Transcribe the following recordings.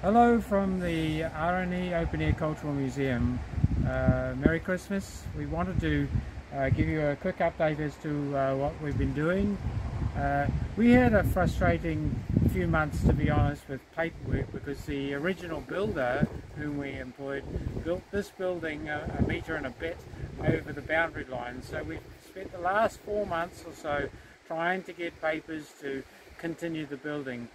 Hello from the RNE Open Air Cultural Museum. Merry Christmas. We wanted to give you a quick update as to what we've been doing. We had a frustrating few months, to be honest, with paperwork because the original builder whom we employed built this building a metre and a bit over the boundary line. So we spent the last 4 months or so trying to get papers to continue the building.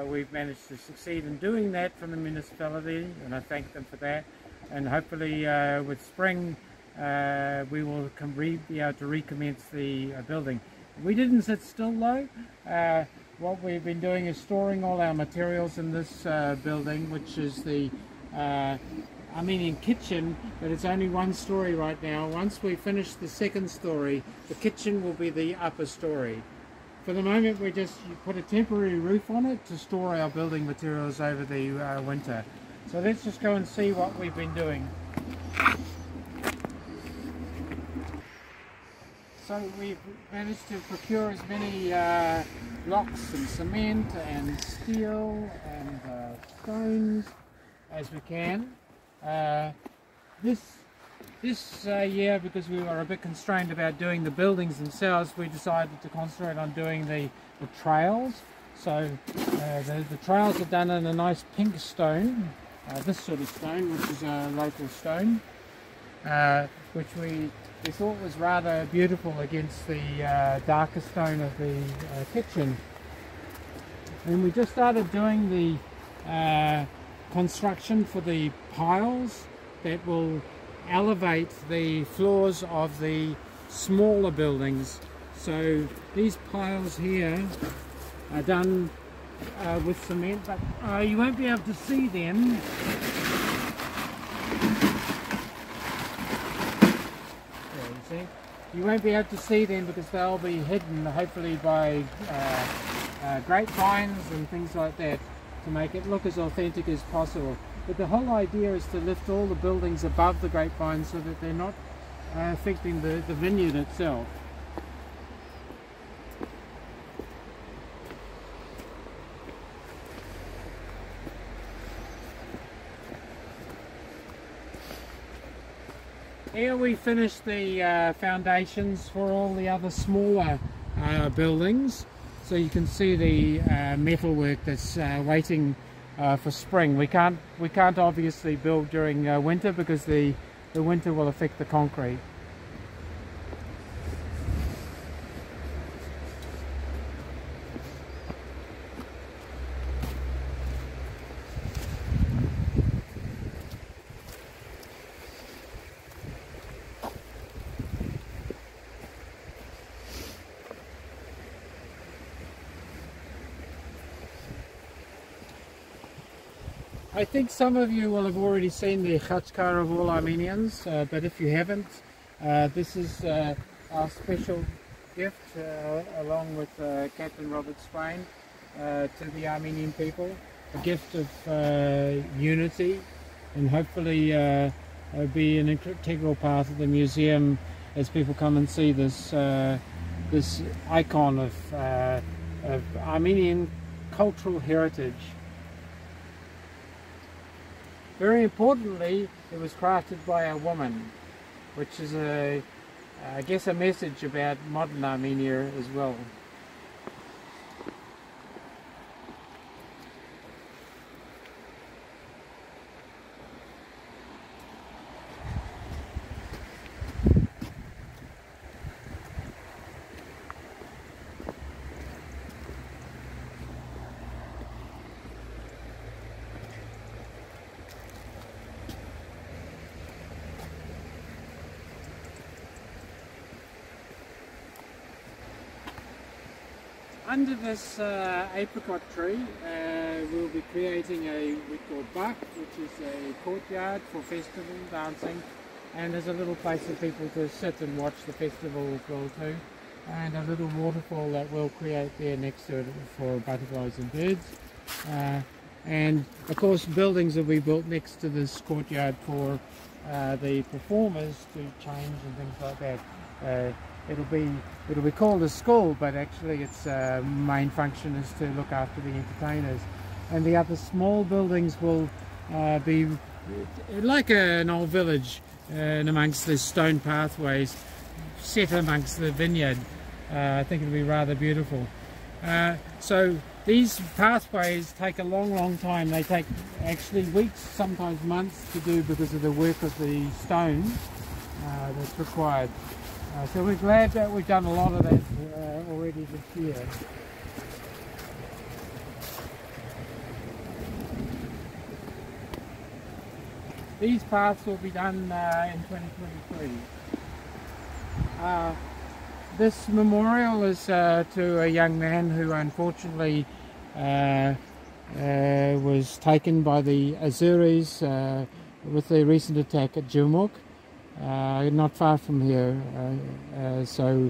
We've managed to succeed in doing that from the municipality, and I thank them for that. And hopefully with spring we will be able to recommence the building. We didn't sit still though. What we've been doing is storing all our materials in this building, which is the Armenian kitchen, but it's only 1 story right now. Once we finish the 2nd story, the kitchen will be the upper story. For the moment, we just put a temporary roof on it to store our building materials over the winter. So let's just go and see what we've been doing. So we've managed to procure as many blocks and cement and steel and stones as we can. This year, because we were a bit constrained about doing the buildings themselves, we decided to concentrate on doing the trails. So the trails are done in a nice pink stone, this sort of stone, which is a local stone, which we thought was rather beautiful against the darker stone of the kitchen. And we just started doing the construction for the piles that will elevate the floors of the smaller buildings. So these piles here are done with cement, but you won't be able to see them. There, you see? You won't be able to see them because they'll be hidden hopefully by grapevines and things like that to make it look as authentic as possible. But the whole idea is to lift all the buildings above the grapevine so that they're not affecting the vineyard itself. Here we finished the foundations for all the other smaller buildings. So you can see the metalwork that's waiting for spring. We can't obviously build during winter because the winter will affect the concrete. I think some of you will have already seen the Khachkar of all Armenians, but if you haven't, this is our special gift, along with Captain Robert Spain, to the Armenian people. A gift of unity, and hopefully be an integral part of the museum as people come and see this this icon of Armenian cultural heritage. Very importantly, it was crafted by a woman, which is I guess a message about modern Armenia as well. Under this apricot tree, we'll be creating we call Bak, which is a courtyard for festival dancing, and there's a little place for people to sit and watch the festival as well too, and a little waterfall that we'll create there next to it for butterflies and birds, and of course buildings will be built next to this courtyard for the performers to change and things like that. It'll be called a school, but actually its main function is to look after the entertainers. and the other small buildings will be like an old village and amongst the stone pathways set amongst the vineyard. I think it'll be rather beautiful. So these pathways take a long time. They take actually weeks, sometimes months to do because of the work of the stone that's required. So we're glad that we've done a lot of that already this year. These paths will be done in 2023. This memorial is to a young man who unfortunately was taken by the Azuris with the recent attack at Jumuk, not far from here. So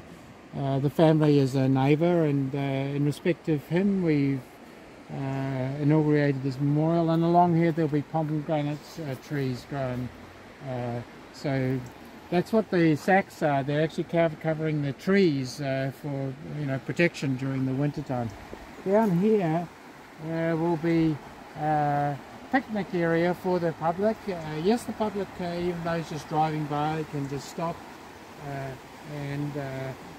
the family is a neighbour, and in respect of him we've inaugurated this memorial, and along here there'll be pomegranate trees grown. So that's what the sacks are. They're actually covering the trees for protection during the winter time. Down here will be a picnic area for the public. Yes, the public, even those just driving by, can just stop. And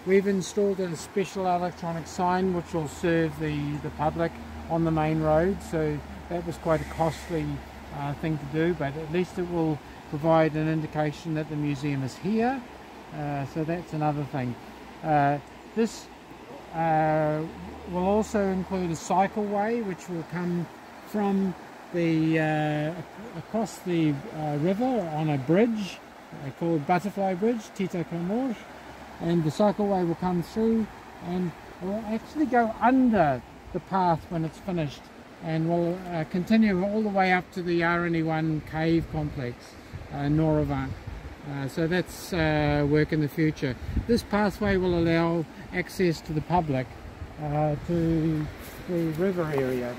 we've installed a special electronic sign which will serve the public on the main road. So that was quite a costly thing to do, but at least it will provide an indication that the museum is here. So that's another thing. This will also include a cycleway which will come from the across the river on a bridge called Butterfly Bridge, Tita Kamor, and the cycleway will come through and will actually go under the path when it's finished, and will continue all the way up to the RNE1 cave complex, Noravan. So that's work in the future. This pathway will allow access to the public to the river area.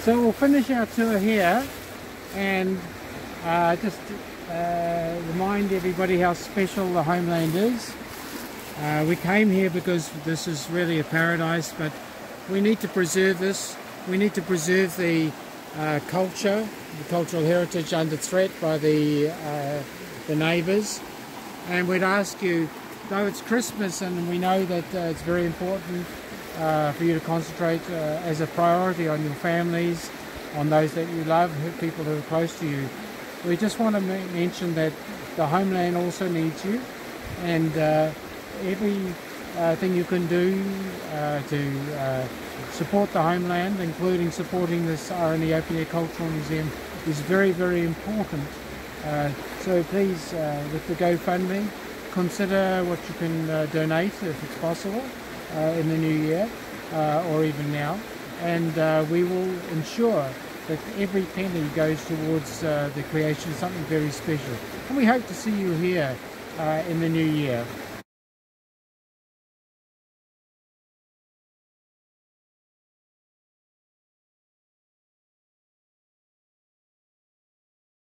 So we'll finish our tour here and just remind everybody how special the homeland is. We came here because this is really a paradise, but we need to preserve this. We need to preserve the culture, the cultural heritage under threat by the neighbours. And we'd ask you, though it's Christmas and we know that it's very important for you to concentrate as a priority on your families, on those that you love, people who are close to you. We just want to mention that the homeland also needs you, and every thing you can do to support the homeland, including supporting this RNE Open Air Cultural Museum, is very, very important. So please, with the GoFundMe, consider what you can donate if it's possible in the new year or even now, and we will ensure that every penny goes towards the creation of something very special. And we hope to see you here in the new year.